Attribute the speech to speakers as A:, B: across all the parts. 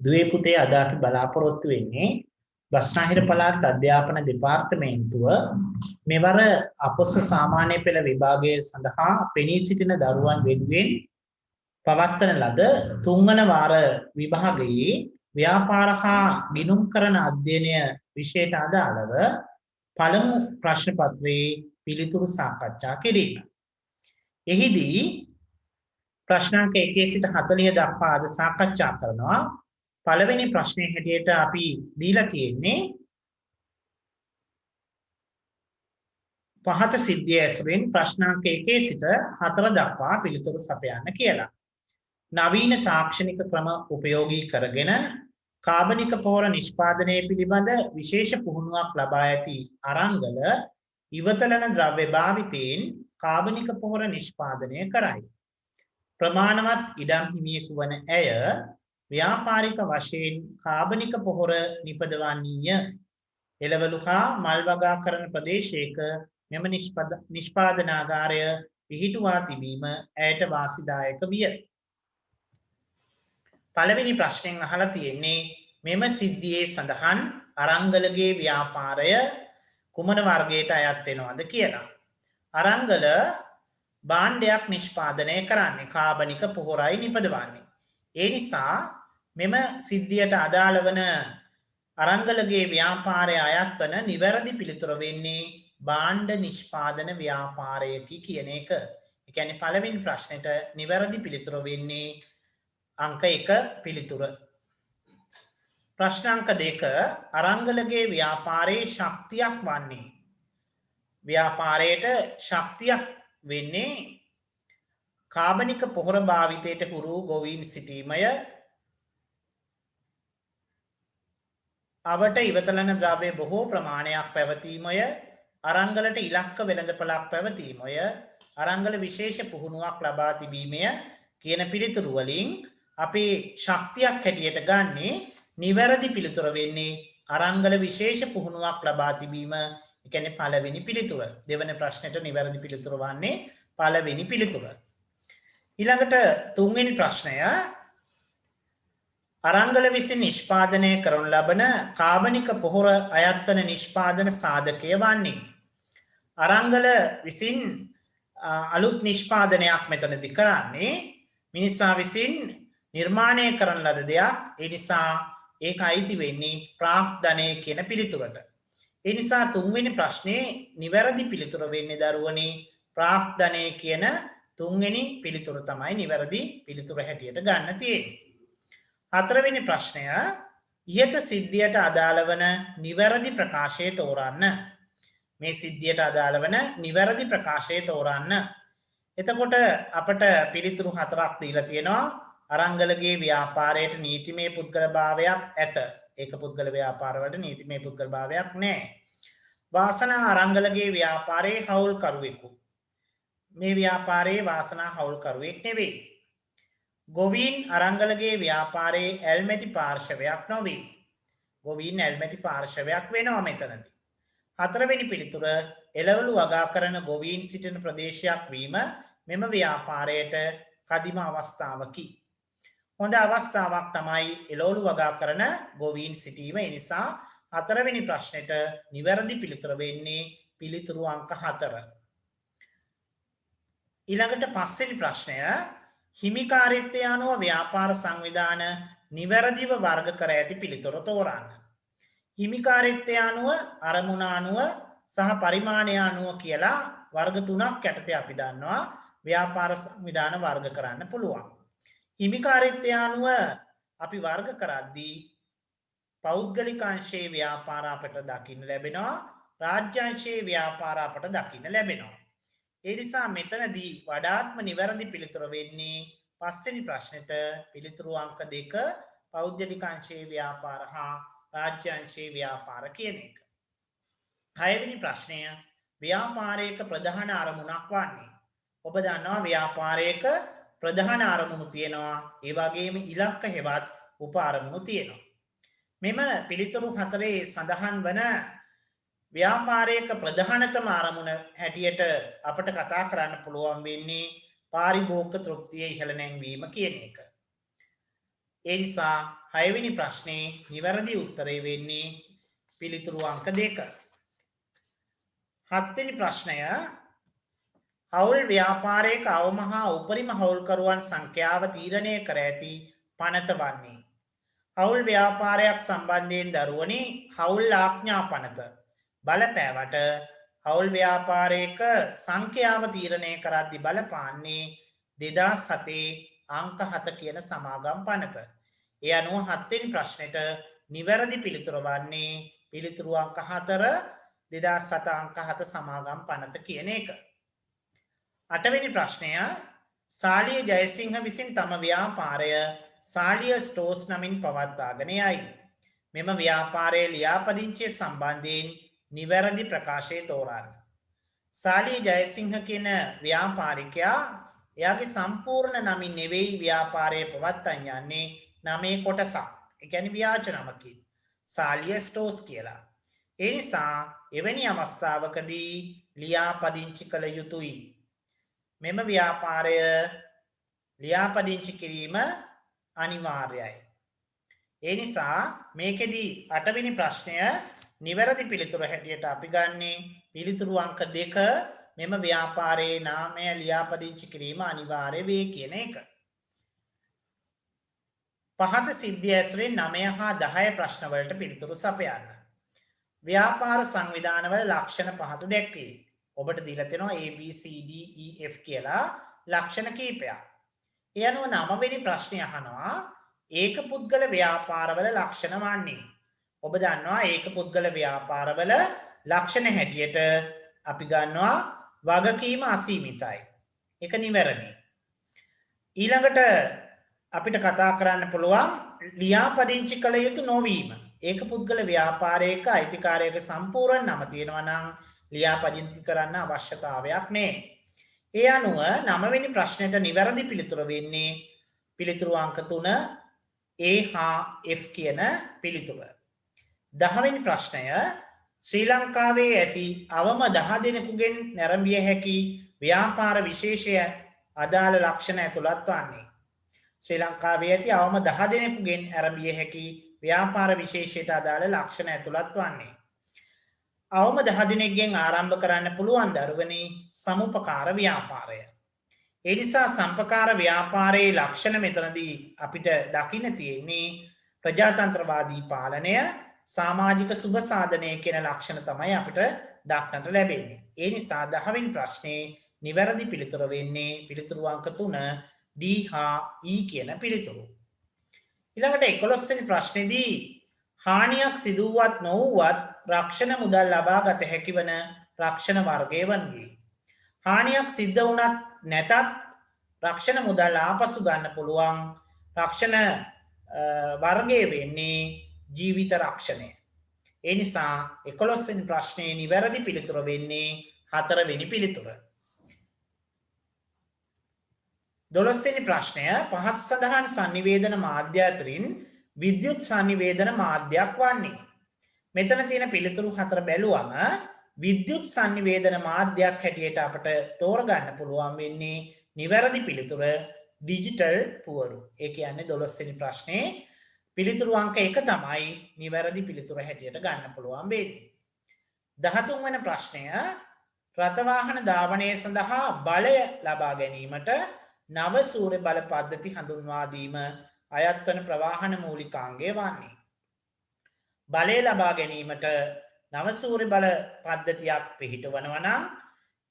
A: දුවේ පුතේ අද අපි බලාපොරොත්තු වෙන්නේ බස්නාහිර පළාත් අධ්‍යාපන දෙපාර්තමේන්තුව මෙවර අපොස සාමාන්‍ය පෙළ විභාගය සඳහා පෙනී සිටින දරුවන් වෙනුවෙන් පවත්වන ලද තුන්වන වාර විභාගයේ ව්‍යාපාර හා ගිණුම් කරන අධ්‍යයනය විෂයට අදාළව පළමු ප්‍රශ්න පත්‍රයේ පිළිතුරු සාකච්ඡා කිරීම. එහිදී ප්‍රශ්නාංක 1 සිට 40 දක්වා අද සාකච්ඡා කරනවා. පළවෙනි ප්‍රශ්නයේ හැටියට අපි දීලා තියෙන්නේ පහත සිද්ධිය ඇසුරින් ප්‍රශ්නාංක 1 සිට 4 දක්වා පිළිතුරු සපයන්න කියලා. නවීන තාක්ෂණික ක්‍රම උපයෝගී කරගෙන කාබනික පොහොර නිෂ්පාදනය පිළිබඳ විශේෂ පුහුණුවක් ලබා ඇති අරංගල ඉවතලන ද්‍රව්‍ය භාවිතයෙන් කාබනික පොහොර නිෂ්පාදනය කරයි. ප්‍රමාණවත් ඉඩම් හිමියෙකු වන ඇය ව්‍යාපාරික වශයෙන් කාබනික පොහොර නිපදවන්නීය. එළවලු හා මල් වගා කරන ප්‍රදේශයක මෙම නිෂ්පාදනාගාරය පිහිටුවා තිබීම ඇයට වාසිදායක විය. පළවෙනි ප්‍රශ්නයෙන් අහලා තියෙන්නේ මෙම සිද්ධියේ සඳහන් අරංගලගේ ව්‍යාපාරය කුමන වර්ගයට අයත් වෙනවද කියලා. අරංගල භාණ්ඩයක් නිෂ්පාදනය කරන්නේ කාබනික පොහොරයි නිපදවන්නේ. ඒ නිසා මෙම සිද්ධියට අදාළ වන අරංගලගේ ව්‍යාපාරය අයත් වන නිවැරදි පිළිතුර වෙන්නේ භාණ්ඩ නිෂ්පාදන ව්‍යාපාරයකි කියන එක. ඒ කියන්නේ පළවෙනි ප්‍රශ්නෙට නිවැරදි පිළිතුර වෙන්නේ අංක 1 පිළිතුර. ප්‍රශ්න අංක 2 අරංගලගේ ව්‍යාපාරයේ ශක්තියක් වන්නේ. ව්‍යාපාරයට ශක්තියක් වෙන්නේ කාබනික පොහොර භාවිතයට හුරු ගොවීන් සිටීමය, අවට ඉවතලන ද්‍රව්‍ය බොහෝ ප්‍රමාණයක් පැවතීමය, අරංගලට ඉලක්ක වෙළඳපළක් පැවතීමය, අරංගල විශේෂ පුහුණුවක් ලබා තිබීමය කියන පිළිතුරු වලින් අපි ශක්තියක් හැටියට ගන්නේ නිවැරදි පිළිතුර වෙන්නේ අරංගල විශේෂ පුහුණුවක් ලබා තිබීම. ඒ කියන්නේ පළවෙනි පිළිතුර. දෙවන ප්‍රශ්නෙට නිවැරදි පිළිතුර වන්නේ පළවෙනි පිළිතුර. ඊළඟට තුන්වෙනි ප්‍රශ්නය අරංගල විසින් නිෂ්පාදනය කරනු ලබන කාබනික පොහොර අයත් වන නිෂ්පාදන සාධකය වන්නේ. අරංගල විසින් අලුත් නිෂ්පාදනයක් මෙතනදී කරන්නේ මිනිසා විසින් නිර්මාණය කරන ලද දෙයක්. ඒ නිසා ඒක අයිති වෙන්නේ ප්‍රාග්ධනය කියන පිළිතුරට. ඒ නිසා තුන්වෙනි ප්‍රශ්නේ නිවැරදි පිළිතුර වෙන්නේ දරුවනේ ප්‍රාග්ධනය කියන තුන්වෙනි පිළිතුර තමයි නිවැරදි පිළිතුර හැටියට ගන්න තියෙන්නේ. හතරවෙනි ප්‍රශ්නය ඉහත සිද්ධියට අදාළ වන නිවැරදි ප්‍රකාශය තෝරන්න. මේ සිද්ධියට අදාළ වන නිවැරදි ප්‍රකාශය තෝරන්න. එතකොට අපට පිළිතුරු 4ක් දීලා තියෙනවා. අරංගලගේ ව්‍යාපාරයට නීතිමය පුද්ගල භාවයක් ඇත. ඒක පුද්ගල ව්‍යාපාරවලට නීතිමය පුද්ගල භාවයක් නැහැ. වාසනා අරංගලගේ ව්‍යාපාරයේ හවුල්කරුවෙකු. මේ ව්‍යාපාරයේ වාසනා හවුල්කරුවෙක් නෙවෙයි. ගොවීන් අරංගලගේ ව්‍යාපාරයේ ඇල්මැති පාර්ශවයක් නොවේ. ගොවීන් ඇල්මැති පාර්ශවයක් වෙනවා මෙතනදී. හතරවෙනි පිළිතුර එළවලු වගා කරන ගොවීන් සිටින ප්‍රදේශයක් වීම මෙම ව්‍යාපාරයට කදිම අවස්ථාවකි. හොඳ අවස්ථාවක් තමයි එළවලු වගා කරන ගොවීන් සිටීම. ඒ නිසා හතරවෙනි ප්‍රශ්නෙට නිවැරදි පිළිතුර වෙන්නේ පිළිතුරු අංක 4. ඊළඟට පස්වෙනි ප්‍රශ්නය හිමිකාරීත්වය අනුව ව්‍යාපාර සංවිධාන නිවැරදිව වර්ග කර ඇති පිළිතුර තෝරන්න. හිමිකාරීත්වය අනුව, අරමුණ අනුව සහ පරිමාණය අනුව කියලා වර්ග 3ක් යටතේ අපි දන්නවා ව්‍යාපාර සංවිධාන වර්ග කරන්න පුළුවන්. හිමිකාරීත්වය අනුව අපි වර්ග කරද්දී පෞද්ගලික අංශයේ ව්‍යාපාර අපට දකින්න ලැබෙනවා, රාජ්‍ය අංශයේ ව්‍යාපාර අපට දකින්න ලැබෙනවා. ඒ නිසා මෙතනදී වඩාත්ම නිවැරදි පිළිතුර වෙන්නේ පස්වෙනි ප්‍රශ්නෙට පිළිතුරු අංක 2 පෞද්ගලික අංශයේ ව්‍යාපාර හා රාජ්‍ය අංශයේ ව්‍යාපාර කියන එක. 6 වෙනි ප්‍රශ්නය ව්‍යාපාරයක ප්‍රධාන අරමුණක් වන්නේ. ඔබ දන්නවා ව්‍යාපාරයක ප්‍රධාන අරමුණු තියෙනවා, ඒ වගේම ඉලක්ක හෙවත් උප අරමුණු තියෙනවා. මෙම පිළිතුරු 4 සඳහන් වන ව්‍යාපාරයක ප්‍රධානතම අරමුණ හැටියට අපට කතා කරන්න පුළුවන් වෙන්නේ පාරිභෝගික තෘප්තිය ඉහළ නැංවීම කියන එක. ඒ නිසා 6 වෙනි ප්‍රශ්නේ නිවැරදි උත්තරය වෙන්නේ පිළිතුරු අංක 2. 7 වෙනි ප්‍රශ්නය හවුල් ව්‍යාපාරයක අවම හා උපරිම හවුල්කරුවන් සංඛ්‍යාව තීරණය කර ඇති පනත වන්නේ. හවුල් ව්‍යාපාරයක් සම්බන්ධයෙන් දරුවනි හවුල් ආඥා පනත බලපෑවට හවුල් ව්‍යාපාරයක සංඛ්‍යාව තීරණය කරද්දි බලපාන්නේ 2007 අංක 7 කියන සමාගම් පනත. ඒ අනුව 7 වෙනි ප්‍රශ්නෙට නිවැරදි පිළිතුර වන්නේ පිළිතුරු අංක 4 2007 අංක 7 සමාගම් පනත කියන එක. 8 වෙනි ප්‍රශ්නය සාලිය ජයසිංහ විසින් තම ව්‍යාපාරය සාලිය ස්ටෝර්ස් නමින් පවත්වාගෙන යයි. මෙම ව්‍යාපාරයේ ලියාපදිංචිය සම්බන්ධයෙන් නිවැරදි ප්‍රකාශය තෝරන්න. සාලිය ජයසිංහ කියන ව්‍යාපාරිකයා එයාගේ සම්පූර්ණ නමින් නෙවෙයි ව්‍යාපාරය පවත්වන්න යන්නේ නමේ කොටසක්. ඒ කියන්නේ ව්‍යාජ නමකින්. සාලිය ස්ටෝර්ස් කියලා. ඒ නිසා එවැනි අවස්ථාවකදී ලියාපදිංචි කළ යුතුයි. මෙම ව්‍යාපාරය ලියාපදිංචි කිරීම අනිවාර්යයි. ඒ නිසා මේකෙදී 8 වෙනි ප්‍රශ්නය නිවැරදි පිළිතුර හැටියට අපි ගන්නේ පිළිතුරු අංක 2 මෙම ව්‍යාපාරයේ නාමය ලියාපදිංචි කිරීම අනිවාර්ය වේ කියන එක. පහත සිද්ධිය ඇසුරෙන් 9 හා 10 ප්‍රශ්න වලට පිළිතුරු සපයන්න. ව්‍යාපාර සංවිධානවල ලක්ෂණ පහත දැක්වේ. ඔබට දීලා තියෙනවා A B C D E F කියලා ලක්ෂණ කීපයක්. ඒ අනුව 9 වෙනි ප්‍රශ්නේ අහනවා ඒක පුද්ගල ව්‍යාපාරවල ලක්ෂණ වන්නේ. ඔබ දන්නවා ඒක පුද්ගල ව්‍යාපාරවල ලක්ෂණ හැටියට අපි ගන්නවා වගකීම අසීමිතයි. ඒක නිවැරදි. ඊළඟට අපිට කතා කරන්න පුළුවන් ලියාපදිංචි කළ යුතු නොවීම. ඒක පුද්ගල ව්‍යාපාරයක අයිතිකාරයක සම්පූර්ණ නම තියෙනවා නම් ලියාපදිංචි කරන්න අවශ්‍යතාවයක් නැහැ. ඒ අනුව 9 වෙනි ප්‍රශ්නෙට නිවැරදි පිළිතුර වෙන්නේ පිළිතුරු අංක 3 A හා F කියන පිළිතුර. 10 වෙනි ප්‍රශ්නය ශ්‍රී ලංකාවේ ඇති අවම 10 දෙනෙකුගෙන් නැරඹිය හැකි ව්‍යාපාර විශේෂය අදාළ ලක්ෂණ ඇතුළත් වන්නේ. ශ්‍රී ලංකාවේ ඇති අවම 10 දෙනෙකුගෙන් ආරම්භිය හැකි ව්‍යාපාර විශේෂයට අදාළ ලක්ෂණ ඇතුළත් වන්නේ. අවම 10 දෙනෙක්ගෙන් ආරම්භ කරන්න පුළුවන් දරුවනේ සමුපකාර ව්‍යාපාරය. ඒ නිසා සම්පකාර ව්‍යාපාරයේ ලක්ෂණ මෙතනදී අපිට දකින්න තියෙන්නේ ප්‍රජාතන්ත්‍රවාදී පාලනය, සමාජික සුබ සාධනය කියන ලක්ෂණ තමයි අපිට දක්නට ලැබෙන්නේ. ඒ නිසා 10 වෙනි ප්‍රශ්නේ නිවැරදි පිළිතුර වෙන්නේ පිළිතුරු අංක 3 D හා E කියන පිළිතුරු. ඊළඟට 11 වෙනි ප්‍රශ්නේදී හානියක් සිදුවත් නොවුවත් රක්ෂණ මුදල් ලබා ගත හැකි වන රක්ෂණ වර්ගය වන්නේ. හානියක් සිද්ධ වුණත් නැතත් රක්ෂණ මුදල් ආපසු ගන්න පුළුවන් රක්ෂණ වර්ගය වෙන්නේ ජීවිත රක්ෂණය. ඒ නිසා 11 වෙනි ප්‍රශ්නේ නිවැරදි පිළිතුර වෙන්නේ 4 වෙනි පිළිතුර. 12 වෙනි ප්‍රශ්නය පහත සඳහන් sannivedana මාධ්‍ය අතරින් විද්‍යුත් sannivedana මාධ්‍යයක් වන්නේ. මෙතන තියෙන පිළිතුරු 4 බැලුවම විද්‍යුත් sannivedana මාධ්‍යයක් හැටියට අපට තෝරගන්න පුළුවන් වෙන්නේ නිවැරදි පිළිතුර ඩිජිටල් පුවරු. ඒ කියන්නේ 12 වෙනි ප්‍රශ්නේ පිළිතුරු අංක 1 තමයි නිවැරදි පිළිතුර හැටියට ගන්න පුළුවන් වෙන්නේ. 13 වෙනි ප්‍රශ්නය රථවාහන ධාවනය සඳහා බලය ලබා ගැනීමට නව සූර්ය බල පද්ධති හඳුන්වා දීම අයත් වන ප්‍රවාහන මූලිකාංගය වන්නේ. බලය ලබා ගැනීමට නව සූර්ය බල පද්ධතියක් පිහිටවනවා නම්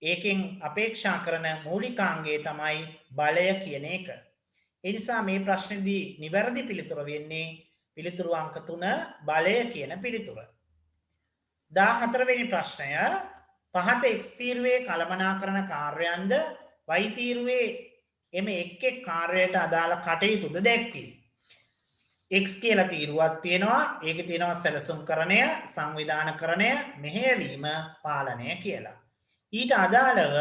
A: ඒකෙන් අපේක්ෂා කරන මූලිකාංගය තමයි බලය කියන එක. ඒ නිසා මේ ප්‍රශ්නේදී නිවැරදි පිළිතුර වෙන්නේ පිළිතුරු අංක 3 බලය කියන පිළිතුර. 14 වෙනි ප්‍රශ්නය පහත X තීරුවේ කළමනාකරන කාර්යයන්ද Y තීරුවේ එම එක් කාර්යයට අදාළ කටයුතුද දැක්වේ. X කියලා තීරුවක් තියෙනවා. ඒකේ තියෙනවා සැලසුම්කරණය, සංවිධානකරණය, මෙහෙයවීම, පාලනය කියලා. ඊට අදාළව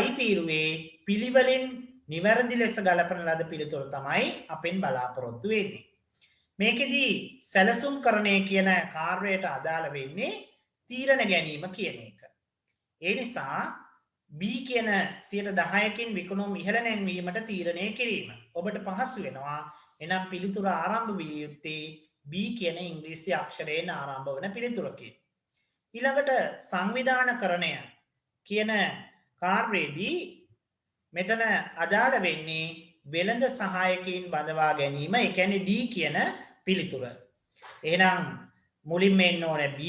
A: Y තීරුවේ පිළිවෙලින් නිවැරදි ලෙස ගලපන ලද පිළිතුර තමයි අපෙන් බලාපොරොත්තු වෙන්නේ. මේකෙදී සැලසුම්කරණය කියන කාර්යයට අදාළ වෙන්නේ තීරණ ගැනීම කියන එක. ඒ නිසා B කියන 10%කින් විකුණුම් ඉහළ නැන්වීමට තීරණය කිරීම. ඔබට පහසු වෙනවා එනම් පිළිතුර ආරම්භ විය යුත්තේ B කියන ඉංග්‍රීසි අක්ෂරයෙන් ආරම්භ වන පිළිතුරකින්. ඊළඟට සංවිධානකරණය කියන කාර්යයේදී මෙතන අදාළ වෙන්නේ වෙළඳ සහායකයින් බඳවා ගැනීම. ඒ කියන්නේ D කියන පිළිතුර. එහෙනම් මුලින්ම එන්න ඕනේ B,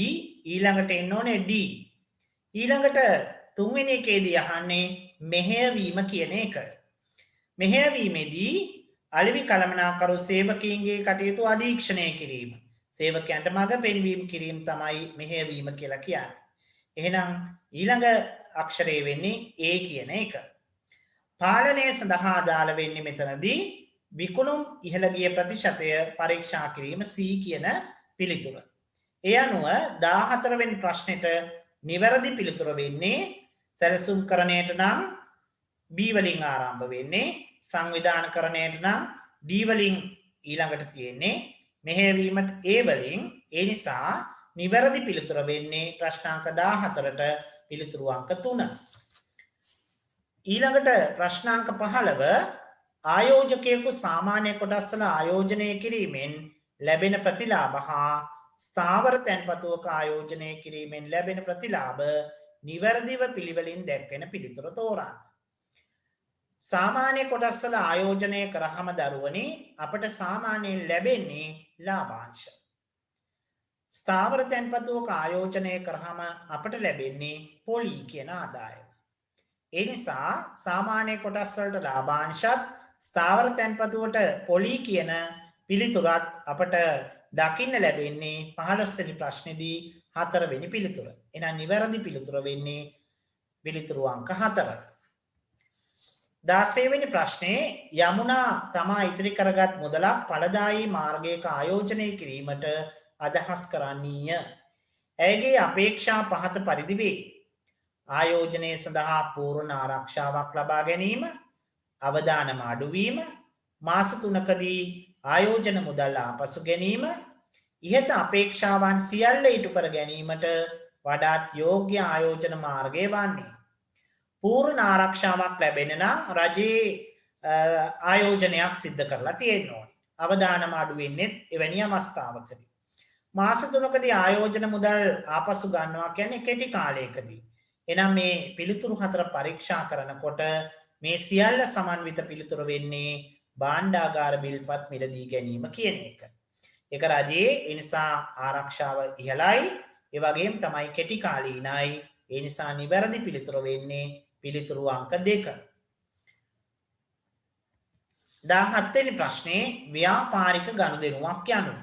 A: ඊළඟට එන්න ඕනේ D. ඊළඟට තුන්වෙනි එකේදී අහන්නේ මෙහෙයවීම කියන එක. මෙහෙයවීමේදී අලෙවි කළමනාකරු සේවකයින්ගේ කටයුතු අධීක්ෂණය කිරීම. සේවකයන්ට මඟ පෙන්වීම කිරීම තමයි මෙහෙයවීම කියලා කියන්නේ. එහෙනම් ඊළඟ අක්ෂරය වෙන්නේ A කියන එක. පාලනය සඳහා අදාළ වෙන්නේ මෙතනදී විකුණුම් ඉහළ ගිය ප්‍රතිශතය පරීක්ෂා කිරීම C කියන පිළිතුර. ඒ අනුව 14 වෙනි ප්‍රශ්නෙට නිවැරදි පිළිතුර වෙන්නේ සැලසුම්කරණයට නම් B වලින් ආරම්භ වෙන්නේ, සංවිධානකරණයට නම් D වලින් ඊළඟට තියෙන්නේ, මෙහෙයවීමට A වලින්. ඒ නිසා නිවැරදි පිළිතුර වෙන්නේ ප්‍රශ්නාංක 14ට පිළිතුරු අංක 3. ඊළඟට ප්‍රශ්නාංක 15 ආයෝජකයෙකු සාමාන්‍ය කොටස් වල ආයෝජනය කිරීමෙන් ලැබෙන ප්‍රතිලාභ හා ස්ථාවර තැන්පතුවක ආයෝජනය කිරීමෙන් ලැබෙන ප්‍රතිලාභ නිවැරදිව පිළිවෙලින් දැක්වෙන පිළිතුර තෝරන්න. සාමාන්‍ය කොටස් වල ආයෝජනය කරාම දරුවනි අපට සාමාන්‍යයෙන් ලැබෙන්නේ ලාභාංශ. ස්ථාවර තැන්පතුවක ආයෝජනය කරාම අපට ලැබෙන්නේ පොලි කියන ආදායම. ඒ නිසා සාමාන්‍ය කොටස් වලට ලාභාංශත් ස්ථාවර තැන්පතුවට පොලි කියන පිළිතුරත් අපට දකින්න ලැබෙන්නේ 15 වෙනි ප්‍රශ්නේදී 4 වෙනි පිළිතුර. එහෙනම් නිවැරදි පිළිතුර වෙන්නේ පිළිතුරු අංක 4. 16 වෙනි ප්‍රශ්නේ යමුනා තමා ඉතිරි කරගත් මුදලක් ඵලදායී මාර්ගයක ආයෝජනය කිරීමට අදහස් කරන්නීය. ඇයගේ අපේක්ෂා පහත පරිදි වේ. ආයෝජනය සඳහා පූර්ණ ආරක්ෂාවක් ලබා ගැනීම, අවදානම අඩුවීම, මාස 3කදී ආයෝජන මුදල් ආපසු ගැනීම, ඉහත අපේක්ෂාවන් සියල්ල ඉටු කර ගැනීමට වඩාත් යෝග්‍ය ආයෝජන මාර්ගය වන්නේ. පූර්ණ ආරක්ෂාවක් ලැබෙන්න නම් රජයේ ආයෝජනයක් සිද්ධ කරලා තියෙන්න ඕනේ. අවදානම අඩු වෙන්නේ එවැනි අවස්ථාවකදී. මාස 3කදී ආයෝජන මුදල් ආපසු ගන්නවා කියන්නේ කෙටි කාලයකදී. එනම් මේ පිළිතුරු 4 පරීක්ෂා කරනකොට මේ සියල්ල සමන්විත පිළිතුර වෙන්නේ භාණ්ඩාගාර බිල්පත් මිලදී ගැනීම කියන එක. ඒක රජයේ ඒ නිසා ආරක්ෂාව ඉහළයි, ඒ වගේම තමයි කෙටි කාලීනයි. ඒ නිසා නිවැරදි පිළිතුර වෙන්නේ පිළිතුරු අංක 2. 17 වෙනි ප්‍රශ්නේ ව්‍යාපාරික ගනුදෙනුවක් යනු.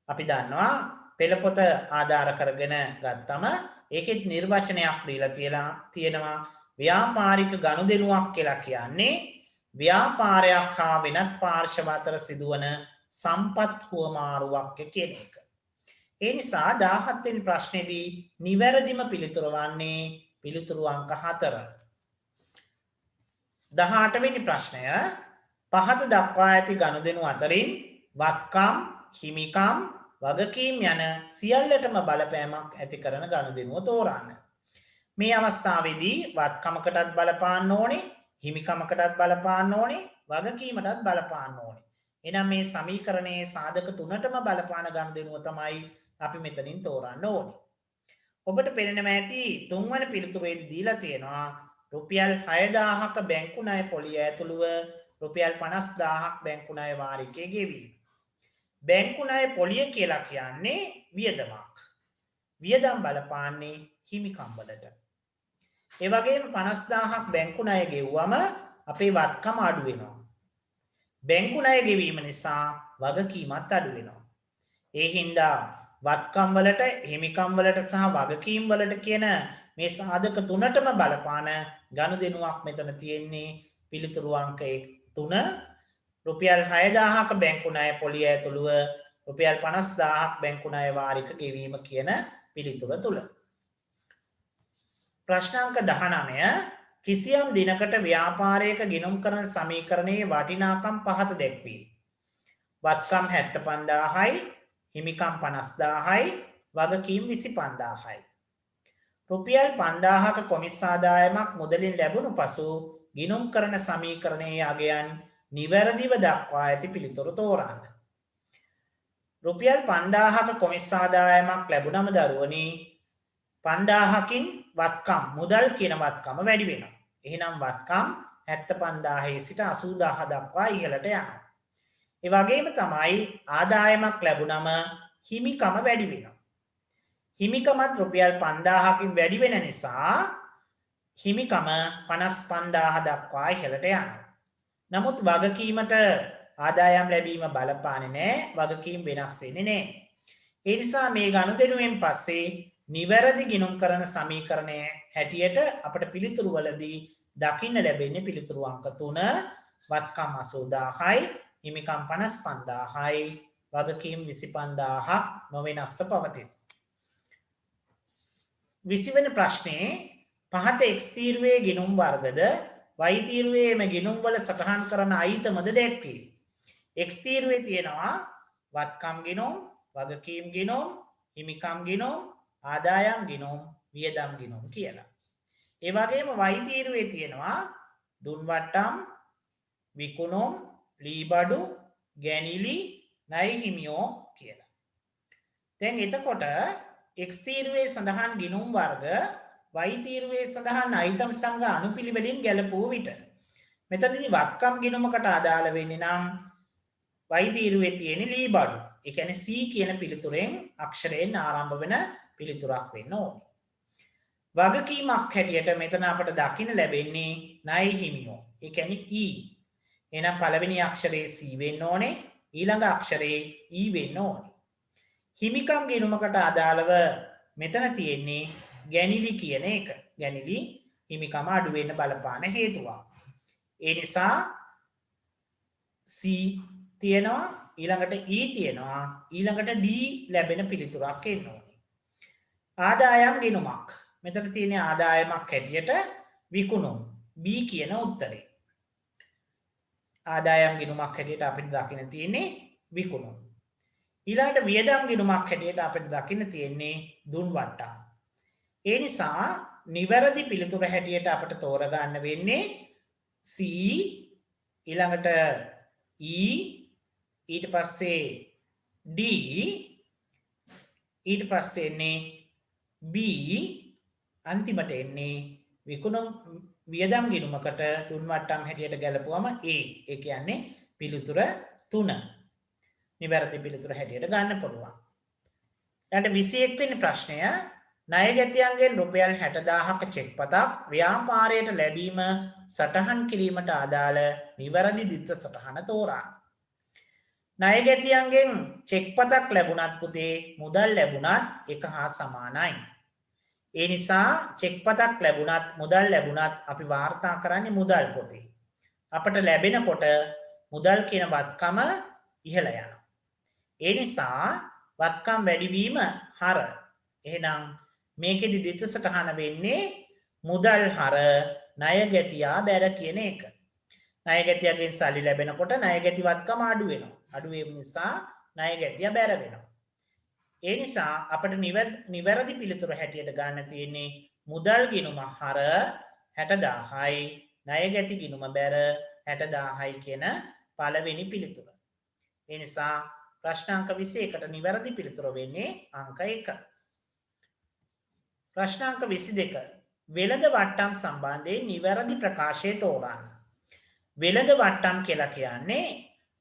A: අපි දන්නවා පෙළපොත ආධාර කරගෙන ගත්තම ඒකෙත් නිර්වචනයක් දීලා තියෙනවා. ව්‍යාපාරික ගනුදෙනුවක් කියලා කියන්නේ ව්‍යාපාරයක් හා වෙනත් පාර්ශව අතර සිදුවන සම්පත් හුවමාරුවක් කියන එක. ඒ නිසා 17 වෙනි ප්‍රශ්නේදී නිවැරදිම පිළිතුර වන්නේ පිළිතුරු අංක 4. 18 වෙනි ප්‍රශ්නය පහත දක්වා ඇති ගනුදෙනු අතරින් වත්කම්, හිමිකම්, වගකීම් යන සියල්ලටම බලපෑමක් ඇති කරන ගනුදෙනුව තෝරන්න. මේ අවස්ථාවේදී වත්කමකටත් බලපාන්න ඕනේ, හිමිකමකටත් බලපාන්න ඕනේ, වගකීමටත් බලපාන්න ඕනේ. එහෙනම් මේ සමීකරණයේ සාධක තුනටම බලපාන ගනුදෙනුව තමයි අපි මෙතනින් තෝරන්න ඕනේ. ඔබට පෙනෙනවා ඇති තුන්වන පිළිතුරේදී දීලා තියෙනවා රුපියල් 6000ක බැංකු ණය පොලිය ඇතුළුව රුපියල් 50000ක් බැංකු ණය වාරිකයේ ගෙවීම. බැංකු ණය පොලිය කියලා කියන්නේ වියදමක්. වියදම් බලපාන්නේ හිමිකම් වලට. ඒ වගේම 50000ක් බැංකු ණය ගෙවුවම අපේ වත්කම අඩු වෙනවා. බැංකු ණය ගෙවීම නිසා වගකීමත් අඩු වෙනවා. ඒ හින්දා වත්කම් වලට, හිමිකම් වලට සහ වගකීම් වලට කියන මේ සාධක තුනටම බලපාන ගනුදෙනුවක් මෙතන තියෙන්නේ පිළිතුරු අංක 3. රුපියල් 6000ක බැංකු ණය පොලිය ඇතුළුව රුපියල් 50000ක් බැංකු ණය වාරික ගෙවීම කියන පිළිතුර තුල. ප්‍රශ්නාංක 19 කිසියම් දිනකට ව්‍යාපාරයක ගිණුම් කරන සමීකරණයේ වටිනාකම් පහත දැක්වේ. වත්කම් 75000යි, හිමිකම් 50000යි, වගකීම් 25000යි. රුපියල් 5000ක කොමිස් ආදායමක් මුදලින් ලැබුණු පසු ගිණුම් කරන සමීකරණයේ අගයන් නිවැරදිව දක්වා ඇති පිළිතුරු තෝරන්න. රුපියල් 5000ක කොමිස් ආදායමක් ලැබුණම දරුවනි 5000කින් වත්කම් මුදල් කියන වත්කම වැඩි වෙනවා. එහෙනම් වත්කම් 75000 සිට 80000 දක්වා ඉහළට යනවා. ඒ වගේම තමයි ආදායමක් ලැබුණම හිමිකම වැඩි වෙනවා. හිමිකමත් රුපියල් 5000කින් වැඩි වෙන නිසා හිමිකම 55000 දක්වා ඉහළට යනවා. නමුත් වගකීමට ආදායම් ලැබීම බලපාන්නේ නැහැ. වගකීම් වෙනස් වෙන්නේ නැහැ. ඒ නිසා මේ ගනුදෙනුවෙන් පස්සේ නිවැරදි ගිණුම් කරන සමීකරණය හැටියට අපට පිළිතුරු වලදී දකින්න ලැබෙන්නේ පිළිතුරු අංක 3 වත්කම් 80000යි හිමිකම් 55000යි වගකීම් 25000ක් නොවෙනස්ව පවතින. 20 වෙනි ප්‍රශ්නේ පහත x තීරුවේ ගිණුම් වර්ගද y තීරුවේම ගිණුම් වල සටහන් කරන අයිතමද දැක්වේ. x තීරුවේ තියෙනවා වත්කම් ගිණුම්, වගකීම් ගිණුම්, හිමිකම් ගිණුම්, ආදායම් ගිණුම්, වියදම් ගිණුම් කියලා. ඒ වගේම y තීරුවේ තියෙනවා දුන් වට්ටම්, විකුණුම්, ලීබඩු, ගැනිලි, ණය හිමියෝ කියලා. දැන් එතකොට x තීරුවේ සඳහන් ගිණුම් වර්ග y තීරුවේ සඳහන් අයිටම් සංඝ අනුපිළිවෙලින් ගැලපුව විට මෙතනදී වත්කම් ගිණුමකට අදාළ වෙන්නේ නම් y තීරුවේ තියෙන ලීබඩු. ඒ කියන්නේ C කියන පිළිතුරෙන් අක්ෂරයෙන් ආරම්භ වෙන පිළිතුරක් වෙන්න ඕනේ. වගකීමක් හැටියට මෙතන අපට දකින්න ලැබෙන්නේ ණය හිමියෝ. ඒ කියන්නේ E. එහෙනම් පළවෙනි අක්ෂරයේ C වෙන්න ඕනේ, ඊළඟ අක්ෂරයේ E වෙන්න ඕනේ. හිමිකම් ගිණුමකට අදාළව මෙතන තියෙන්නේ ගැනිලි කියන එක. ගැනිලි හිමිකම අඩු වෙන්න බලපාන හේතුවක්. ඒ නිසා C තියෙනවා, ඊළඟට E තියෙනවා, ඊළඟට D ලැබෙන පිළිතුරක් එන්න ඕනේ. ආදායම් ගිණුමක්. මෙතන තියෙන ආදායමක් හැටියට විකුණුම් B කියන උත්තරේ. ආදායම් ගිණුමක් හැටියට අපිට දකින්න තියෙන්නේ විකුණුම්. ඊළඟට වියදම් ගිණුමක් හැටියට අපිට දකින්න තියෙන්නේ දුන් වට්ටම්. ඒ නිසා නිවැරදි පිළිතුර හැටියට අපිට තෝරගන්න වෙන්නේ C, ඊළඟට E, ඊට පස්සේ D, ඊට පස්සේ එන්නේ B, අන්තිමට එන්නේ විකුණුම් වියදම් ගිණුමකට තුන් වට්ටම් හැටියට ගැලපුවම A. ඒ කියන්නේ පිළිතුර 3. නිවැරදි පිළිතුර හැටියට ගන්න පුළුවන්. ඊට 21 වෙනි ප්‍රශ්නය ණයගැතියන්ගෙන් රුපියල් 60000ක චෙක් පතක් ව්‍යාපාරයට ලැබීම සටහන් කිරීමට අදාළ නිවැරදි දිත්ත සටහන තෝරා. ණයගැතියන්ගෙන් චෙක් පතක් ලැබුණත් පුතේ මුදල් ලැබුණත් එක හා සමානයි. ඒ නිසා චෙක් පතක් ලැබුණත් මුදල් ලැබුණත් අපි වාර්තා කරන්නේ මුදල් පොතේ. අපට ලැබෙනකොට මුදල් කියන වත්කම ඉහළ යනවා. ඒ නිසා වත්කම් වැඩිවීම හර. එහෙනම් මේකෙදි දිත්ත සටහන වෙන්නේ මුදල් හර ණයගැතියා බැර කියන එක. ණයගැතියාගෙන් සල්ලි ලැබෙනකොට ණයගැති වත්කම අඩු වෙනවා. අඩු වීම නිසා ණයගැතියා බැර වෙනවා. ඒ නිසා අපිට නිවැරදි පිළිතුර හැටියට ගන්න තියෙන්නේ මුදල් ගිණුම හර 60000යි ණයගැති ගිණුම බැර 60000යි කියන පළවෙනි පිළිතුර. ඒ නිසා ප්‍රශ්න අංක 21ට නිවැරදි පිළිතුර වෙන්නේ අංක 1. ප්‍රශ්න අංක 22 වෙළඳ වට්ටම් සම්බන්ධයෙන් නිවැරදි ප්‍රකාශය තෝරන්න. වෙළඳ වට්ටම් කියලා කියන්නේ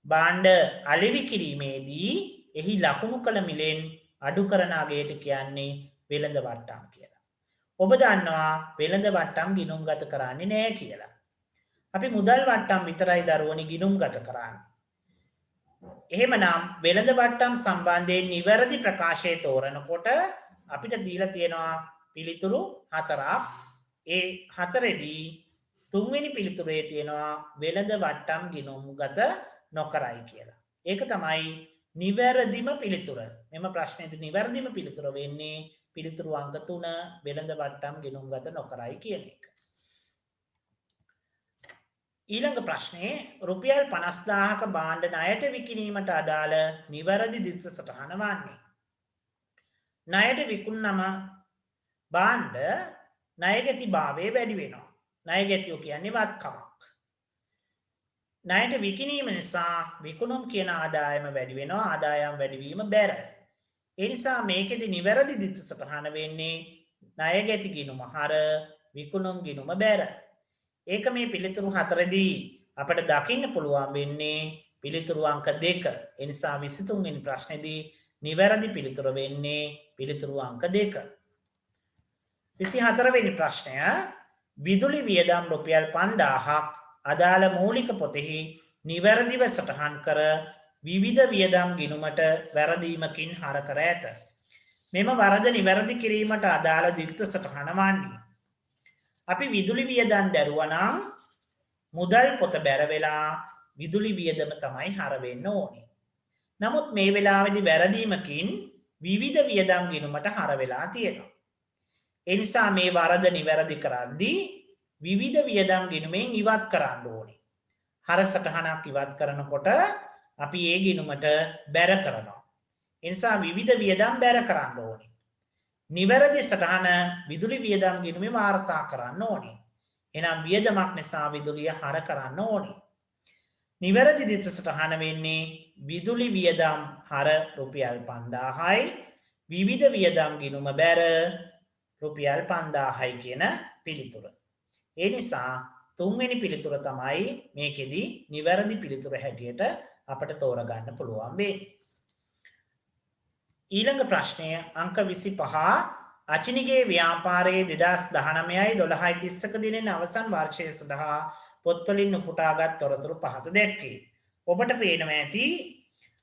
A: භාණ්ඩ අලෙවි කිරීමේදී එහි ලකුණු කළ මිලෙන් අඩු කරන අගයට කියන්නේ වෙළඳ වට්ටම් කියලා. ඔබ දන්නවා වෙළඳ වට්ටම් ගිණුම්ගත කරන්නේ නැහැ කියලා. අපි මුදල් වට්ටම් විතරයි දරුවනි ගිණුම්ගත කරන්නේ. එහෙමනම් වෙළඳ වට්ටම් සම්බන්ධයෙන් නිවැරදි ප්‍රකාශය තෝරනකොට අපිට දීලා තියෙනවා පිළිතුරු 4ක්. ඒ 4ෙදී තුන්වෙනි පිළිතුරේ තියෙනවා වෙළඳ වට්ටම් ගිණුම්ගත නොකරයි කියලා. ඒක තමයි නිවැරදිම පිළිතුර. මෙම ප්‍රශ්නේදී නිවැරදිම පිළිතුර වෙන්නේ පිළිතුරු අංක 3 වෙළඳ වට්ටම් ගිණුම්ගත නොකරයි කියන එක. ඊළඟ ප්‍රශ්නේ රුපියල් 50000ක භාණ්ඩ ණයට විකිණීමට අදාළ නිවැරදි දිස්ස සටහන වන්නේ. ණයට විකුණනම භාණ්ඩ ණයගැති භාවය වැඩි වෙනවා. ණයගැතියෝ කියන්නේ වත්කමක්. ණයට විකිණීම නිසා විකුණුම් කියන ආදායම වැඩි වෙනවා ආදායම් වැඩිවීම බැර. ඒ නිසා මේකෙදි නිවැරදි දිත්ත සටහන වෙන්නේ ණය ගැති ගිණුම හර විකුණුම් ගිණුම බැර. ඒක මේ පිළිතුරු හතරදී අපිට දකින්න පුළුවන් වෙන්නේ පිළිතුරු අංක 2. ඒ නිසා 23 වෙනි ප්‍රශ්නේදී නිවැරදි පිළිතුර වෙන්නේ පිළිතුරු අංක 2. 24 වෙනි ප්‍රශ්නය විදුලි වියදම් රුපියල් 5000ක් අදාළ මූලික පොතෙහි නිවැරදිව සටහන් කර විවිධ වියදම් ගිණුමට වැරදීමකින් හර කර ඇත. මෙම වරද නිවැරදි කිරීමට අදාළ දිත්ත සටහන වන්නේ. අපි විදුලි වියදම් දැරුවා නම් මුදල් පොත බැර වෙලා විදුලි වියදම තමයි හර වෙන්න ඕනේ. නමුත් මේ වෙලාවේදී වැරදීමකින් විවිධ වියදම් ගිණුමට හර වෙලා තියෙනවා. ඒ නිසා මේ වරද නිවැරදි කරද්දී විවිධ වියදම් ගිණුමෙන් ඉවත් කරන්න ඕනේ. හර සටහනක් ඉවත් කරනකොට අපි ඒ ගිණුමට බැර කරනවා. ඒ නිසා විවිධ වියදම් බැර කරන්න ඕනේ. නිවැරදි සටහන විදුලි වියදම් ගිණුමේ වාර්තා කරන්න ඕනේ. එහෙනම් වියදමක් නිසා විදුලිය හර කරන්න ඕනේ. නිවැරදි දිත්ත සටහන වෙන්නේ විදුලි වියදම් හර රුපියල් 5000යි විවිධ වියදම් ගිණුම බැර රුපියල් 5000යි කියන පිළිතුර. ඒ නිසා තුන්වෙනි පිළිතුර තමයි මේකෙදි නිවැරදි පිළිතුර හැටියට අපිට තෝරගන්න පුළුවන් වෙන්නේ. ඊළඟ ප්‍රශ්නය අංක 25 අචිනිගේ ව්‍යාපාරයේ 2019යි 12යි 30ක දිනෙන් අවසන් වර්ෂය සඳහා පොත්වලින් උපුටාගත් තොරතුරු පහත දැක්කේ. ඔබට පේනවා ඇති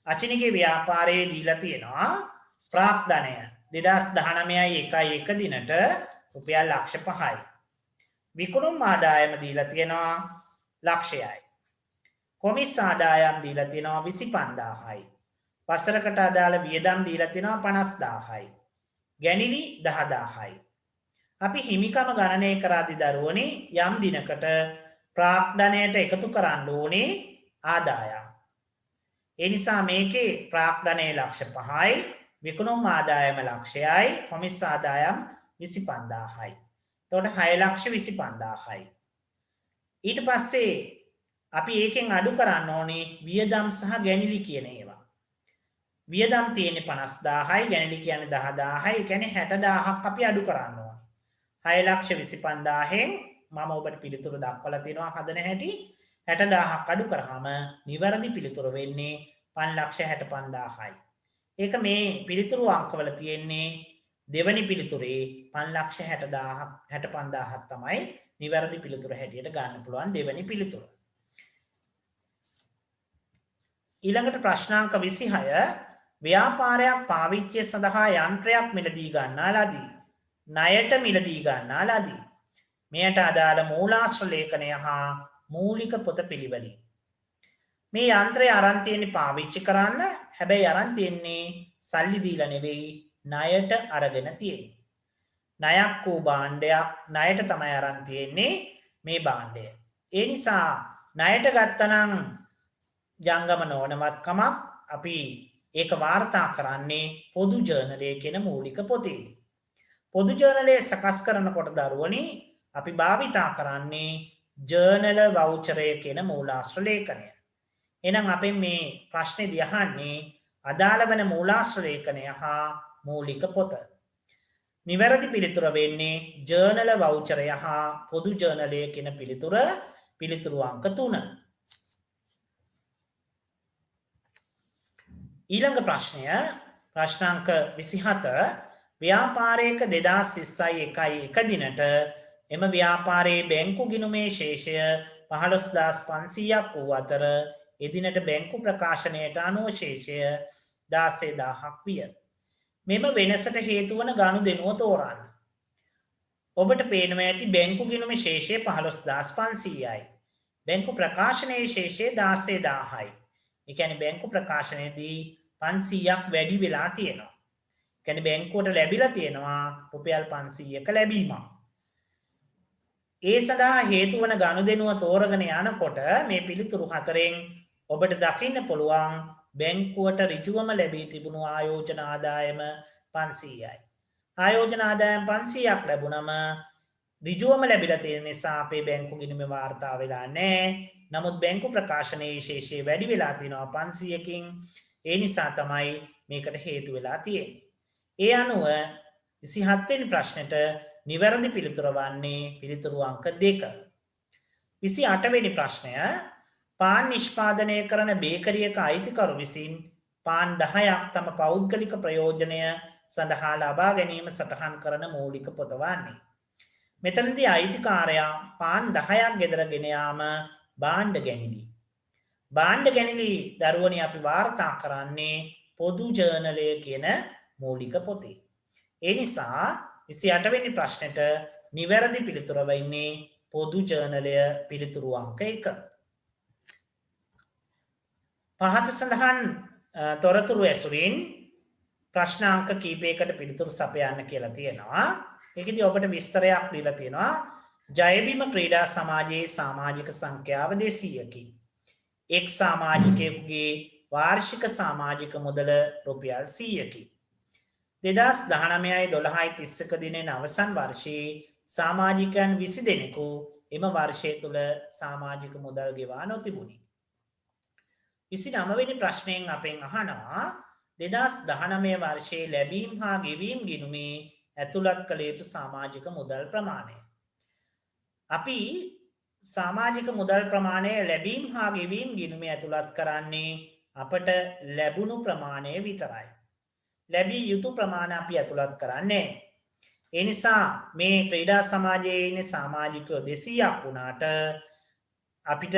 A: අචිනිගේ ව්‍යාපාරයේ දීලා තියෙනවා ප්‍රාග්ධනය 2019යි 1 දිනට රුපියල් ලක්ෂ 5යි. විකුණුම් ආදායම දීලා තියෙනවා ලක්ෂයයි. කොමිස් ආදායම් දීලා තියෙනවා 25000යි. වසරකට අදාළ වියදම් දීලා තියෙනවා 50000යි. ගැනිලි 10000යි. අපි හිමිකම ගණනය කරද්දී දරුවනේ යම් දිනකට ප්‍රාග්ධනයට එකතු කරන්න ඕනේ ආදායම්. ඒ නිසා මේකේ ප්‍රාග්ධනයේ ලක්ෂ 5යි, විකුණුම් ආදායම ලක්ෂයයි, කොමිස් ආදායම් 25000යි. එතකොට 625000යි. ඊට පස්සේ අපි ඒකෙන් අඩු කරන්න ඕනේ වියදම් සහ ගැනිලි කියන ඒවා. වියදම් තියෙන්නේ 50000යි, ගැනිලි කියන්නේ 10000යි. ඒ කියන්නේ 60000ක් අපි අඩු කරන්න ඕනේ. 625000න් මම ඔබට පිළිතුරු දක්වලා තියෙනවා හදන හැටි. 60000ක් අඩු කරාම නිවැරදි පිළිතුර වෙන්නේ 565000යි. ඒක මේ පිළිතුරු අංකවල තියෙන්නේ දෙවැනි පිළිතුරේ 565000ක් තමයි නිවැරදි පිළිතුර හැටියට ගන්න පුළුවන් දෙවැනි පිළිතුර. ඊළඟට ප්‍රශ්නාංක 26 ව්‍යාපාරයක් පාවිච්චිය සඳහා යන්ත්‍රයක් මිලදී ගන්නා ලදී. ණයට මිලදී ගන්නා ලදී. මෙයට අදාළ මූලාශ්‍ර ලේඛනය හා මූලික පොත පිළිවෙලින්. මේ යන්ත්‍රය අරන් තියෙන්නේ පාවිච්චි කරන්න. හැබැයි අරන් තියෙන්නේ සල්ලි දීලා නෙවෙයි ණයට අරගෙන තියෙන්නේ. ණයක් වූ භාණ්ඩයක් ණයට තමයි අරන් තියෙන්නේ මේ භාණ්ඩය. ඒ නිසා ණයට ගත්තනම් ජංගම නොවනවත්කමක් අපි ඒක වාර්තා කරන්නේ පොදු ජර්නලයේ කියන මූලික පොතේදී. පොදු ජර්නලයේ සකස් කරනකොට දරුවනේ අපි භාවිතා කරන්නේ ජර්නල වවුචරය කියන මූලාශ්‍ර ලේඛනය. එහෙනම් අපි මේ ප්‍රශ්නේදී අහන්නේ අදාළ වෙන මූලාශ්‍ර ලේඛනය හා මූලික පොත. නිවැරදි පිළිතුර වෙන්නේ ජර්නල වවුචරය හා පොදු ජර්නලය කියන පිළිතුරු අංක 3. ඊළඟ ප්‍රශ්නය ප්‍රශ්නාංක 27 ව්‍යාපාරයක 2020යි 1 දිනට එම ව්‍යාපාරයේ බැංකු ගිණුමේ ශේෂය 15500ක් වූ අතර එදිනට බැංකු ප්‍රකාශනයට අනුව ශේෂය 16000ක් විය. මෙම වෙනසට හේතු වන ගනුදෙනුව තෝරන්න. ඔබට පේනවා ඇති බැංකු ගිණුමේ ශේෂය 15500යි. බැංකු ප්‍රකාශනයේ ශේෂය 16000යි. ඒ කියන්නේ බැංකු ප්‍රකාශනයේදී 500ක් වැඩි වෙලා තියෙනවා. ඒ කියන්නේ බැංකුවට ලැබිලා තියෙනවා රුපියල් 500ක ලැබීමක්. ඒ සඳහා හේතු වන ගනුදෙනුව තෝරගෙන යනකොට මේ පිළිතුරු හතරෙන් ඔබට දකින්න පුළුවන් බැංකුවට ඍජුවම ලැබී තිබුණු ආයෝජන ආදායම 500යි. ආයෝජන ආදායම් 500ක් ලැබුණම ඍජුවම ලැබිලා තියෙන නිසා අපේ බැංකු ගිණුමේ වාර්තා වෙලා නැහැ. නමුත් බැංකු ප්‍රකාශනයේ විශේෂය වැඩි වෙලා තිනවා 500කින්. ඒ නිසා තමයි මේකට හේතු වෙලා තියෙන්නේ. ඒ අනුව 27 වෙනි ප්‍රශ්නෙට නිවැරදි පිළිතුර වන්නේ පිළිතුරු අංක 2. 28 වෙනි ප්‍රශ්නය පාන් නිෂ්පාදනය කරන බේකරියක අයිතිකරු විසින් පාන් 10ක් තම පෞද්ගලික ප්‍රයෝජනය සඳහා ලබා ගැනීම සටහන් කරන මූලික පොත වන්නේ. මෙතනදී අයිතිකාරයා පාන් 10ක් ගෙදර ගෙන යාම භාණ්ඩ ගැනිලි. භාණ්ඩ ගැනිලි දරුවනි අපි වාර්තා කරන්නේ පොදු ජර්නලය කියන මූලික පොතේ. ඒ නිසා 28 වෙනි ප්‍රශ්නෙට නිවැරදි පිළිතුර වෙන්නේ පොදු ජර්නලය පිළිතුරු අංක 1. පහත සඳහන් තොරතුරු ඇසුරින් ප්‍රශ්න අංක කීපයකට පිළිතුරු සපයන්න කියලා තියෙනවා. ඒකෙදි ඔබට විස්තරයක් දීලා තියෙනවා. ජයබිම ක්‍රීඩා සමාජයේ සමාජික සංඛ්‍යාව 200කි. එක් සමාජිකයෙකුගේ වාර්ෂික සමාජික මුදල රුපියල් 100කි. 2019යි 12යි 31 දිනෙන් අවසන් වර්ෂයේ සමාජිකයන් 20 දෙනෙකු එම වර්ෂය තුල සමාජික මුදල් ගෙවා නොතිබුණි. 29 වෙනි ප්‍රශ්නයෙන් අපෙන් අහනවා 2019 වර්ෂයේ ලැබීම් හා ගෙවීම් ගිණුමේ ඇතුළත් කළ යුතු සමාජික මුදල් ප්‍රමාණය. අපි සමාජික මුදල් ප්‍රමාණය ලැබීම් හා ගෙවීම් ගිණුමේ ඇතුළත් කරන්නේ අපට ලැබුණු ප්‍රමාණය විතරයි. ලැබිය යුතු ප්‍රමාණය අපි ඇතුළත් කරන්නේ. ඒ නිසා මේ ක්‍රීඩා සමාජයේ ඉන්න සමාජිකයෝ 200ක් වුණාට අපිට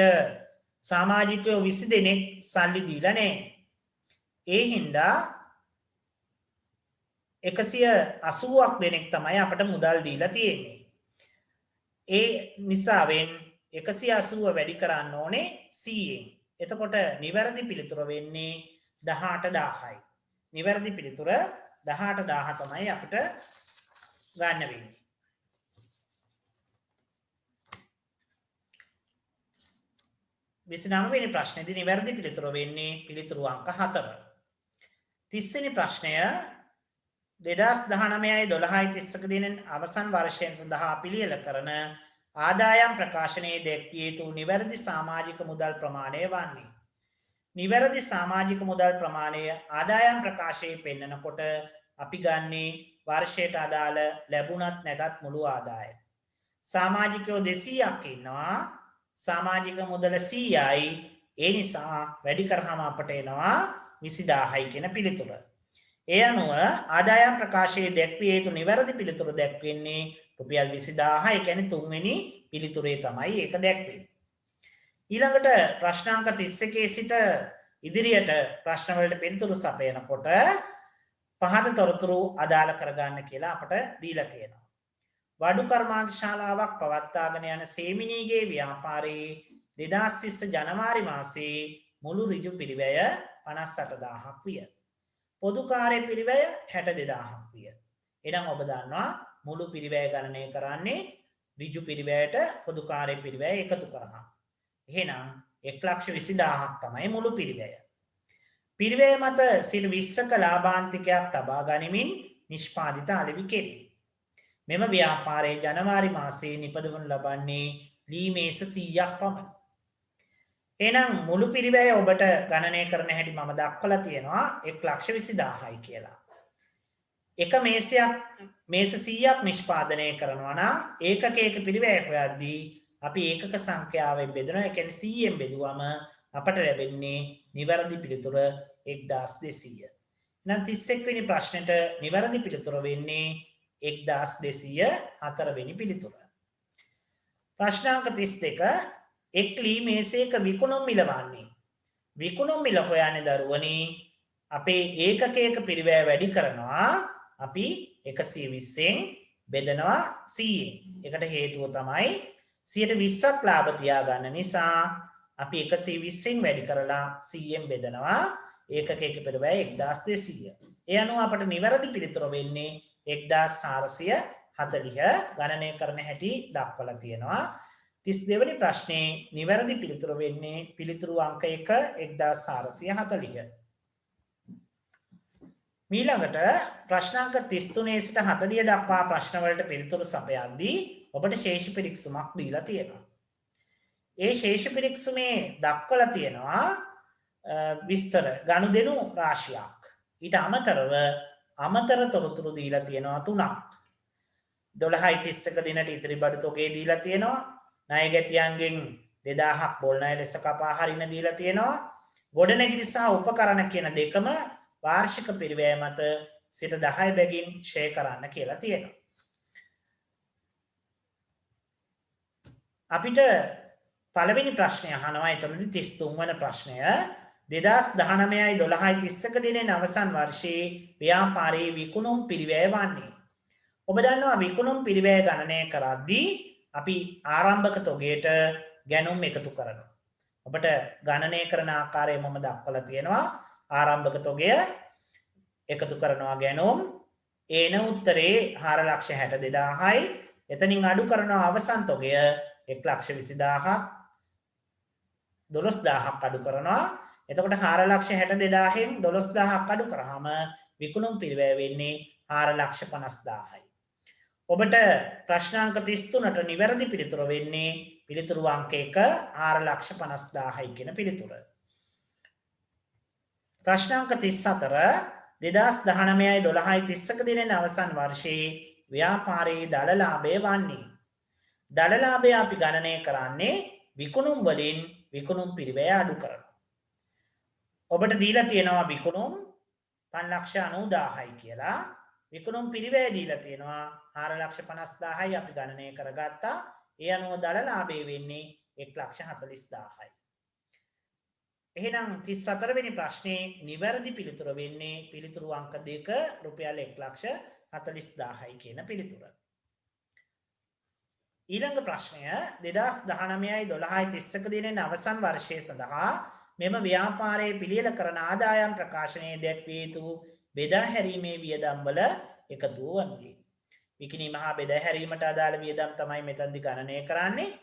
A: සමාජිකයෝ 20 දෙනෙක් සල්ලි දීලා නැහැ. ඒ හින්දා 180ක් දෙනෙක් තමයි අපට මුදල් දීලා තියෙන්නේ. ඒ නිසාවෙන් 180 වැඩි කරන්න ඕනේ 100ෙන්. එතකොට නිවැරදි පිළිතුර වෙන්නේ 18000යි. නිවැරදි පිළිතුර 18000 තමයි අපිට ගන්න වෙන්නේ. විසිනම වෙනි ප්‍රශ්නේදී නිවැරදි පිළිතුර වෙන්නේ පිළිතුරු අංක 4. 30 වෙනි ප්‍රශ්නය 2019යි 12යි 31 දිනෙන් අවසන් වර්ෂයෙන් සඳහා පිළියෙල කරන ආදායම් ප්‍රකාශනයේ දැක්විය යුතු නිවැරදි සමාජික මුදල් ප්‍රමාණය වන්නේ. නිවැරදි සමාජික මුදල් ප්‍රමාණය ආදායම් ප්‍රකාශයේ පෙන්නකොට අපි ගන්නේ වර්ෂයට අදාළ ලැබුණත් නැතත් මුළු ආදායම. සමාජිකයෝ 200ක් ඉන්නවා. සමාජික මුදල 100යි. ඒ නිසා වැඩි කරාම අපට එනවා 20000යි කියන පිළිතුර. ඒ අනුව ආදායම් ප්‍රකාශයේ දැක්විය යුතු නිවැරදි පිළිතුර දැක්වෙන්නේ රුපියල් 20000. ඒ කියන්නේ තුන්වෙනි පිළිතුරේ තමයි ඒක දැක්වෙන්නේ. ඊළඟට ප්‍රශ්නාංක 31 සිට ඉදිරියට ප්‍රශ්න වලට පිළිතුරු සපයනකොට පහත තොරතුරු අදාළ කරගන්න කියලා අපට දීලා තියෙනවා. වඩු කර්මාන්ත ශාලාවක් පවත්වාගෙන යන සේමිනීගේ ව්‍යාපාරයේ 2020 ජනවාරි මාසයේ මුළු ඍජු පිරිවැය 58000ක් විය. පොදු කාර්ය පිරිවැය 62000ක් විය. එහෙනම් ඔබ දන්නවා මුළු පිරිවැය ගණනය කරන්නේ ඍජු පිරිවැයට පොදු කාර්ය පිරිවැය එකතු කරාම. එහෙනම් 1,20,000ක් තමයි මුළු පිරිවැය. පිරිවැය මත 20%ක ලාභාන්තිකයක් තබා ගනිමින් නිෂ්පාදිත අලෙවි කෙරේ. මෙම ව්‍යාපාරයේ ජනවාරි මාසයේ නිපදවනු ලබන්නේ ලී මේස 100ක් පමණි. එහෙනම් මුළු පිරිවැය ඔබට ගණනය කරන හැටි මම දක්වලා තියෙනවා 1,20,000යි කියලා. එක මේසයක් මේස 100ක් නිෂ්පාදනය කරනවා නම් ඒකකයක පිරිවැය හොයද්දී අපි ඒකක සංඛ්‍යාවෙන් බෙදනවා. ඒ කියන්නේ 100ෙන් බෙදුවම අපට ලැබෙන්නේ නිවැරදි පිළිතුර 1200. එහෙනම් 31 වෙනි ප්‍රශ්නෙට නිවැරදි පිළිතුර වෙන්නේ 1204 වෙනි පිළිතුර. ප්‍රශ්නාංක 32 එක් ලී මේසයක විකුණුම් මිල වන්නේ. විකුණුම් මිල හොයන්නේ දරුවනි අපේ ඒකකයක පිරිවැය වැඩි කරනවා. අපි 120න් බෙදනවා 100ෙන්. ඒකට හේතුව තමයි 120ක් ලාභ තියාගන්න නිසා අපි 120න් වැඩි කරලා 100ෙන් බෙදනවා. ඒකකයක පිරිවැය 1200. ඒ අනුව අපට නිවැරදි පිළිතුර වෙන්නේ 1440 ගණනය කරන හැටි දක්වලා තියෙනවා. 32 වෙනි ප්‍රශ්නේ නිවැරදි පිළිතුර වෙන්නේ පිළිතුරු අංක 1 1440. ඊළඟට ප්‍රශ්නාංක 33 සිට 40 දක්වා ප්‍රශ්න වලට පිළිතුරු සපයද්දී ඔබට ශේෂ පිරික්සුමක් දීලා තියෙනවා. ඒ ශේෂ පිරික්සුමේ දක්වලා තියෙනවා විස්තර ගනුදෙනු රාශියක්. ඊට අමතරව අමතර තොරතුරු දීලා තියෙනවා 3ක්. 12.31 දිනට ඉතිරි බඩු තොගේ දීලා තියෙනවා. ණය ගැටියන්ගෙන් 2000ක් බොල් ණය ලෙස කපා හරින දීලා තියෙනවා. ගොඩනැගිලි සහ උපකරණ කියන දෙකම වාර්ෂික පිරිවැය මත 10% බැගින් ෂෙයා කරන්න කියලා තියෙනවා. අපිට පළවෙනි ප්‍රශ්නය අහනවා එතනදී 33 වන ප්‍රශ්නය 2019යි 12.31 දිනෙන් අවසන් වර්ෂයේ ව්‍යාපාරයේ විකුණුම් පිරිවැය වන්නේ. ඔබ දන්නවා විකුණුම් පිරිවැය ගණනය කරද්දී අපි ආරම්භක තොගයට ගැනුම් එකතු කරනවා. ඔබට ගණනය කරන ආකාරය මම දක්වලා තියෙනවා. ආරම්භක තොගය එකතු කරනවා ගැනුම් එන උත්තරේ 4,62,000යි. එතනින් අඩු කරනවා අවසන් තොගය 1,20,000ක් 12,000ක් අඩු කරනවා. එතකොට 4,62,000න් 12,000ක් අඩු කරාම විකුණුම් පිරිවැය වෙන්නේ 4,50,000යි. ඔබට ප්‍රශ්නාංක 33ට නිවැරදි පිළිතුර වෙන්නේ පිළිතුරු අංක 1 4,50,000යි කියන පිළිතුර. ප්‍රශ්නාංක 34 2019යි 12.31 දිනෙන් අවසන් වර්ෂයේ ව්‍යාපාරයේ දල ලාභය වන්නේ. දල ලාභය අපි ගණනය කරන්නේ විකුණුම් වලින් විකුණුම් පිරිවැය අඩු කරනවා. ඔබට දීලා තියෙනවා විකුණුම් 5,90,000යි කියලා. විකුණුම් පිරිවැය දීලා තියෙනවා 4,50,000යි අපි ගණනය කරගත්තා. ඒ අනුව දල ලාභය වෙන්නේ 1,40,000යි. එහෙනම් 34 වෙනි ප්‍රශ්නේ නිවැරදි පිළිතුර වෙන්නේ පිළිතුරු අංක 2 රුපියල් 1,40,000යි කියන පිළිතුර. ඊළඟ ප්‍රශ්නය 2019යි 12.31 දිනෙන් අවසන් වර්ෂයේ සඳහා මෙම ව්‍යාපාරයේ පිළියෙල කරන ආදායම් ප්‍රකාශනයේ දැක්විය යුතු බෙදා හැරීමේ වියදම් වල එකතුව වනුයේ. විකිණීම හා බෙදා හැරීමට අදාළ වියදම් තමයි මෙතනදී ගණනය කරන්නේ.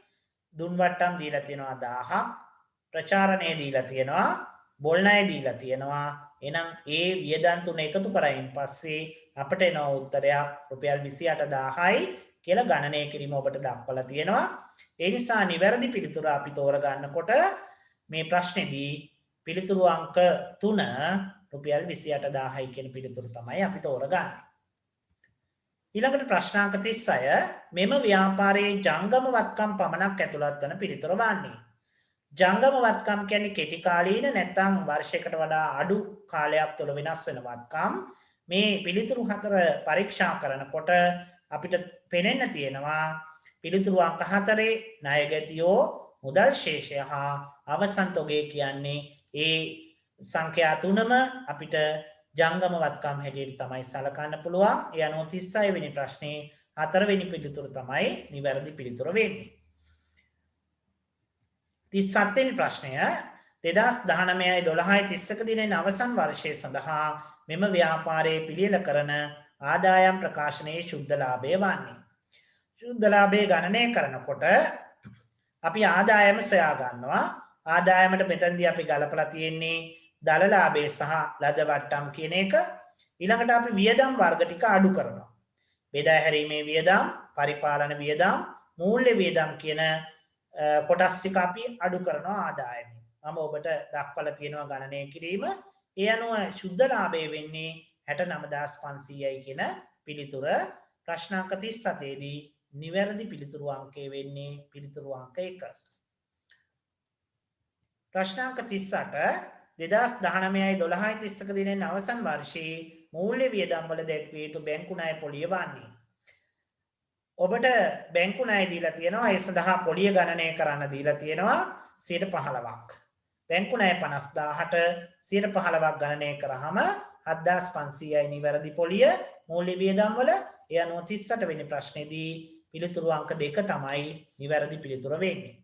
A: දුන් වට්ටම් දීලා තියෙනවා 1000ක්, ප්‍රචාරණය දීලා තියෙනවා, බොල් ණය දීලා තියෙනවා. එහෙනම් ඒ වියදම් තුන එකතු කරයින් පස්සේ අපිට එන උත්තරයක් රුපියල් 28,000යි කියලා ගණනය කිරීම ඔබට දක්වලා තියෙනවා. ඒ නිසා නිවැරදි පිළිතුර අපි තෝරගන්නකොට මේ ප්‍රශ්නේදී පිළිතුරු අංක 3 රුපියල් 28,000යි කියන පිළිතුර තමයි අපි තෝරගන්නේ. ඊළඟට ප්‍රශ්නාංක 36 මෙම ව්‍යාපාරයේ ජංගම වත්කම් පමණක් ඇතුළත් වන පිළිතුර වන්නේ. ජංගම වත්කම් කියන්නේ කෙටි කාලීන නැත්නම් වර්ෂයකට වඩා අඩු කාලයක් තුළ වෙනස් වෙන වත්කම්. මේ පිළිතුරු හතර පරීක්ෂා කරනකොට අපිට පෙනෙන්න තියෙනවා පිළිතුරු අංක 4 ණය ගැතියෝ මුදල් ශේෂය හා අවසන් තොගය කියන්නේ ඒ සංඛ්‍යා තුනම අපිට ජංගම වත්කම් හැටියට තමයි සලකන්න පුළුවන්. ඒ අනුව 36 වෙනි ප්‍රශ්නේ 4 වෙනි පිළිතුර තමයි නිවැරදි පිළිතුර වෙන්නේ. 37 වෙනි ප්‍රශ්නය 2019යි 12.31 දිනෙන් අවසන් වර්ෂයේ සඳහා මෙම ව්‍යාපාරයේ පිළියෙල කරන ආදායම් ප්‍රකාශනයේ ශුද්ධ ලාභය වන්නේ. ශුද්ධ ලාභය ගණනය කරනකොට අපි ආදායම සොයා ගන්නවා. ආදායමට මෙතනදී අපි ගලපලා තියෙන්නේ දල ලාභය සහ ලද වට්ටම් කියන එක. ඊළඟට අපි වියදම් වර්ග ටික අඩු කරනවා. බෙදා හැරීමේ වියදම්, පරිපාලන වියදම්, මූල්‍ය වියදම් කියන කොටස් ටික අපි අඩු කරනවා ආදායමෙන්. මම ඔබට දක්වලා තියෙනවා ගණනය කිරීම. ඒ අනුව ශුද්ධ ලාභය වෙන්නේ 69,500යි කියන පිළිතුර. ප්‍රශ්නාංක 37 දී නිවැරදි පිළිතුරු අංකය වෙන්නේ පිළිතුරු අංක 1. ප්‍රශ්නාංක 38 2019යි 12.31 දිනෙන් අවසන් වර්ෂයේ මූල්‍ය වියදම් වල දැක්විය යුතු බැංකු ණය පොලිය වන්නේ. ඔබට බැංකු ණය දීලා තියෙනවා. ඒ සඳහා පොලිය ගණනය කරන්න දීලා තියෙනවා 15%ක්. බැංකු ණය 50,000ට 15%ක් ගණනය කරාම 7,500යි නිවැරදි පොලිය මූල්‍ය වියදම් වල. ඒ අනුව 38 වෙනි ප්‍රශ්නේදී පිළිතුරු අංක 2 තමයි නිවැරදි පිළිතුර වෙන්නේ.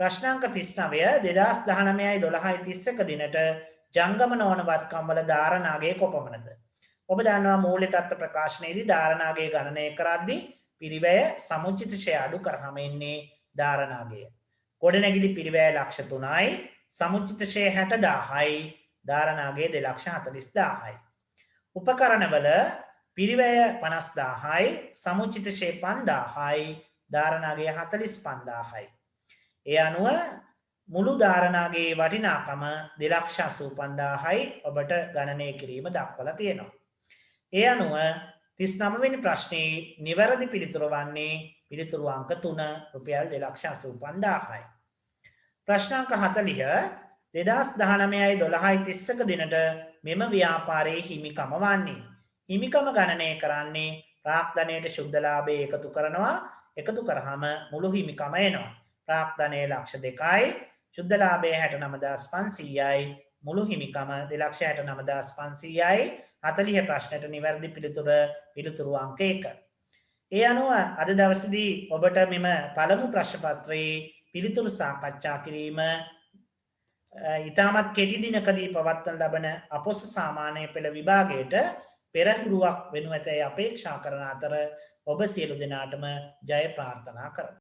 A: ප්‍රශ්නාංක 39 2019යි 12.31 දිනට ජංගම නොවන වත්කම් වල ධාරණාගය කොපමණද? ඔබ දන්නවා මූල්‍ය තත්ත්ව ප්‍රකාශනයේදී ධාරණාගය ගණනය කරද්දී පිරිවැය සමුචිත ෂය අඩු කරාම එන්නේ ධාරණාගය. ගොඩනැගිලි පිරිවැය ලක්ෂ 3යි, සමුචිත ෂය 60,000යි, ධාරණාගය 2,40,000යි. උපකරණවල පිරිවැය 50,000යි, සමුචිත ෂය 5,000යි, ධාරණාගේ 45,000යි. ඒ අනුව මුළු ධාරණාගේ වටිනාකම 2,85,000යි ඔබට ගණනය කිරීම දක්වලා තියෙනවා. ඒ අනුව 39 වෙනි ප්‍රශ්නයේ නිවැරදි පිළිතුර වන්නේ පිළිතුරු අංක 3 රුපියල් 2,85,000යි. ප්‍රශ්න අංක 40 2019යි 12යි 30ක දිනට මෙම ව්‍යාපාරයේ හිමිකම වන්නේ. හිමිකම ගණනය කරන්නේ ප්‍රාග්ධනයට ශුද්ධ ලාභය එකතු කරනවා. එකතු කරාම මුළු හිමිකම එනවා. ප්‍රාග්ධනය ලක්ෂ 2යි, ශුද්ධ ලාභය 69,500යි, මුළු හිමිකම 2,69,500යි. 40 ප්‍රශ්නයට නිවැරදි පිළිතුරු අංක 1. ඒ අනුව අද දවසේදී ඔබට මෙම පළමු ප්‍රශ්න පත්‍රයේ පිළිතුරු සාකච්ඡා කිරීම ඉතාමත් කෙටි දිනකදී පවත්වන ලබන අපොස සාමාන්‍ය පෙළ විභාගයට පෙරහුරුවක් වෙනු ඇතැයි අපේක්ෂා කරන අතර ඔබ සියලු දෙනාටම ජය ප්‍රාර්ථනා කරමි.